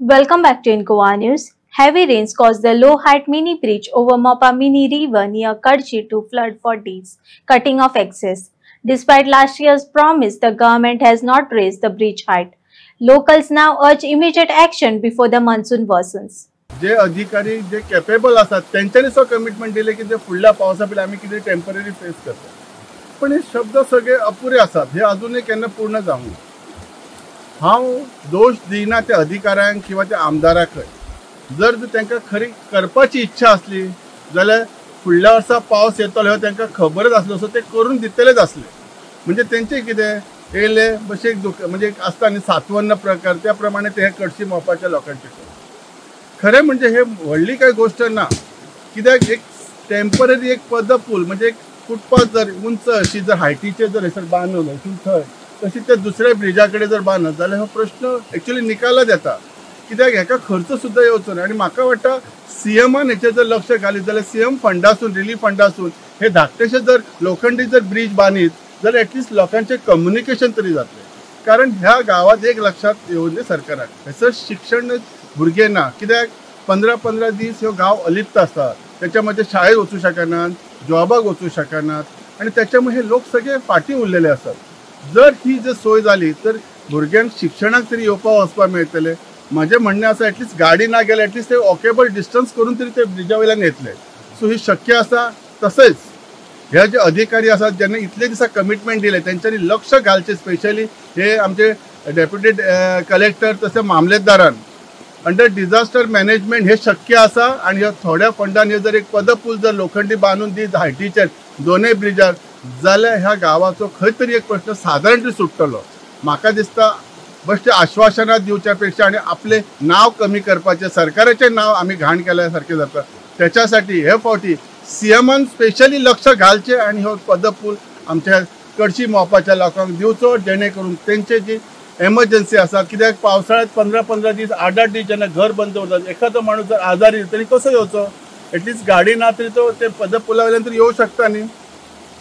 Welcome back to Incoa News. Heavy rains caused the low-height mini bridge over Mopa Mini River near Karchi to flood for days, cutting off access. Despite last year's promise, the government has not raised the bridge height. Locals now urge immediate action before the monsoon worsens. जे अधिकारी जे capable असतात त्यांच्यानी so commitment दिले की जे फुडल्या पावसा पयलीं आमी कितें टेम्पररी फेस करता, पण हे शब्द सगळे अपुरे असतात. हे अजूनही केन्ना पूर्ण जावंक ना. हांव दोष दिना त्या अधिकाऱ्यांक किंवा त्या आमदाराक. जर तांकां खरी करपाची इच्छा असली जाल्यार फुडल्या वर्सा पावस येतलो हे तांकां खबरच आसलो, सो ते करून दितलेच असले. म्हणजे तेंचे कितें येयले बशेक म्हणजे आसता न्ही सातवन्न प्रकार, त्या प्रमाणे ते कडशी मोपाच्या लोकांचे खरें म्हणजे हे व्हडली काही गोष्ट ना. कित्याक एक टेम्पररी एक पूल म्हणजे एक फुटपाथ जर उंच अशी जर हायटीचे जर हयसर बांदून थंय तशी ते दुसऱ्या ब्रिजा कडेन जर बांदत जाल्यार हो प्रश्न एक्चुअली निकालात येता. कित्याक हेका खर्च सुद्दां येवचो ना. आनी म्हाका वाटता सीएमान हेचेर जर लक्ष घालीत जाल्यार सीएम फंडासून रिलीफ फंडासून हे धाकटेशे जर लोखंडी जर ब्रिज बांदीत जाल्यार एटलिस्ट लोकांचे कम्युनिकेशन तरी जातलें. कारण ह्या गावात एक लक्षात येवं दी सरकाराक, हयसर शिक्षण भुरगे ना. कित्याक 15-15 दीस ह्यो गांव अलिप्त आसता. त्याच्यामध्ये शाळेत वचूं शकनात, जॉबाक वचूं शकनात आनी त्याच्यामुळे हे लोक सगळे फाटीं उरलेले असतात. जर ही जर सोय जाली तर भुरग्यांक शिक्षणाक तरी येवपा वचपाक मेळटलें. म्हजें म्हणणें आसा एटलिस्ट गाडी ना गेल्यार एटलिस्ट ते वॉकेबल डिस्टन्स करून तरी ते ब्रिजा वयल्यान येतले. सो ही शक्य आसा. तसेच हे जे अधिकारी आसात जेन्ना इतले दिसा कमिटमेंट दिले त्यांच्यानी लक्ष घालचें. स्पेशली हे आमचे डेप्युटी कलेक्टर तसे मामलेदारान अंडर डिझास्टर मॅनेजमेंट हे शक्य आसा. आणि ह्या थोड्या फंडान हे जर एक पदपूल जर लोखंडी बांदून दीत हायटीचेर दोनूय ब्रिजार जाल्यार ह्या गावाचो खंय तरी एक प्रश्न सादारण सुट्टलो. म्हाका दिसता बेश्टे आश्वासनां दिवच्या पेक्षा आनी आपले नाव कमी करपाचें, सरकाराचें नाव आमी घाण केल्या सारकें जाता. त्याच्यासाठी हे फावटी सीएमान स्पेशली लक्ष घालचें आनी हो पदपूल आमच्या कडशी मोपाच्या लोकांक दिवचो, जेणे करून तेंचे जी एमर्जन्सी आसा. कित्याक पावसाळ्यात 15-15 दीस 8-8 दीस जेन्ना घर बंद उरतात, एखादो माणूस जर आजारी तरी कसो येवचो. एटलिस्ट गाडी ना तरी तो ते पदपुला वयल्यान तरी येवं शकता न्ही.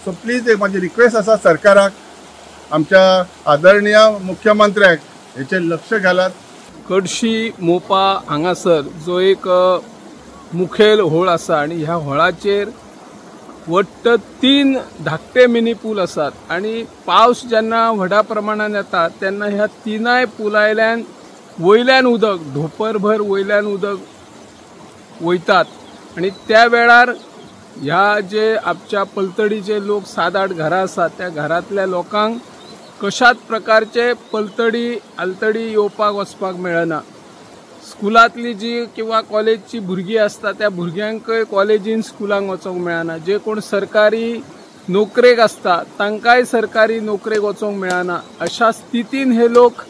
सो प्लीज एक माझी रिक्वेस्ट आसा सरकाराक, आमच्या आदरणीय मुख्यमंत्र्याक हेचेर लक्ष घालात. कडशी मोपा हांगासर जो एक मुखेल व्होळ आसा आनी ह्या व्होळाचेर वट्ट 3 धाकटे मिनी पूल आसात. आणि पावस जेन्ना व्हडा प्रमाणात येता तेन्ना ह्या 3 पुलायल्यान वयल्यान उदक ढोपरभर वयल्यान उदक वयतात. आणि त्या वेळार ह्या जे आमच्या पलतडीचे लोक 7-8 घरां आसात त्या घरांतल्या लोकांक कशाच प्रकारचे पलतडी आलतडी येवपाक वचपाक मेळना. स्कुलांतली जी किंवा कॉलेजची भुरगीं आसता त्या भुरग्यांकय कॉलेजीन स्कुलांक वचोंक मेळना. जे कोण सरकारी नोकरेक आसता तांकांय सरकारी नोकरेक वचोंक मेळना. अशा स्थितीन हे लोक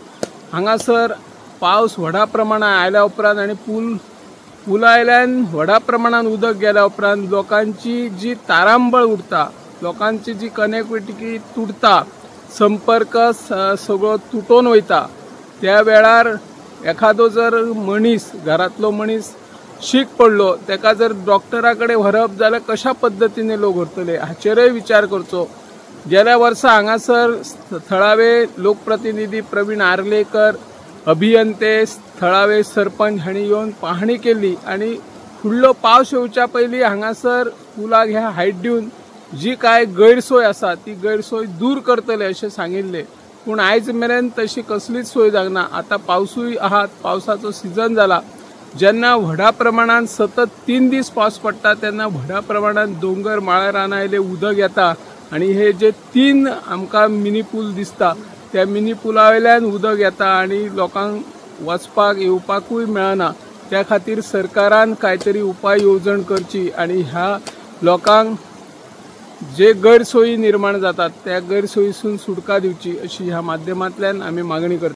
हांगासर पावस व्हडा प्रमाणात आयल्या उपरांत आनी पुलायल्यान व्हडा प्रमाणात उदक गेल्या उपरांत लोकांची जी तारांबळ उरता, लोकांची जी कनेक्टिविटी तुटता, संपर्क सगळो तुटून वयता. त्या वेळार एखादो जर मनीस घरातलो मनीस शीक पडलो तेका जर डॉक्टरा कडेन व्हरप जाल्यार कशा पद्दतीने लोक व्हरतले हाचेरय विचार करचो. गेल्या वर्सा हांगासर थळावे लोकप्रतिनिधी प्रवीण आर्लेकर, अभियंते, थळावे सरपंच हांणी येवन पाहणी केली आणि फुडलो पावस येवच्या पयलीं हांगासर पुलाक ह्या हायट दिवन जी काय गैरसोय आसा ती गैरसोय दूर करतले अशें सांगिल्लें. पूण आयज मेरेन तशी कसलीच सोय जावना. आता पावसूय आहात, पावसाचो सिजन जाला. जेन्ना व्हडा प्रमाणात सतत 3 दीस पावस पडटा तेन्ना व्हडा प्रमाणात दोंगर माळ्या रानां आयले उदक येता. आणि हे जे 3 आमकां मिनी पूल दिसता त्या मिनी पुला वयल्यान उदक येता आणि लोकांक वचपाक येवपाकूय मेळना. त्या खातीर सरकारान कांयतरी उपाय येवजण करची आणि ह्या लोकांक जे गैरसोयी निर्माण जातात त्या गैरसोयीसून सुटका दिवची अशी ह्या माध्यमांतल्यान आमी मागणी करतात.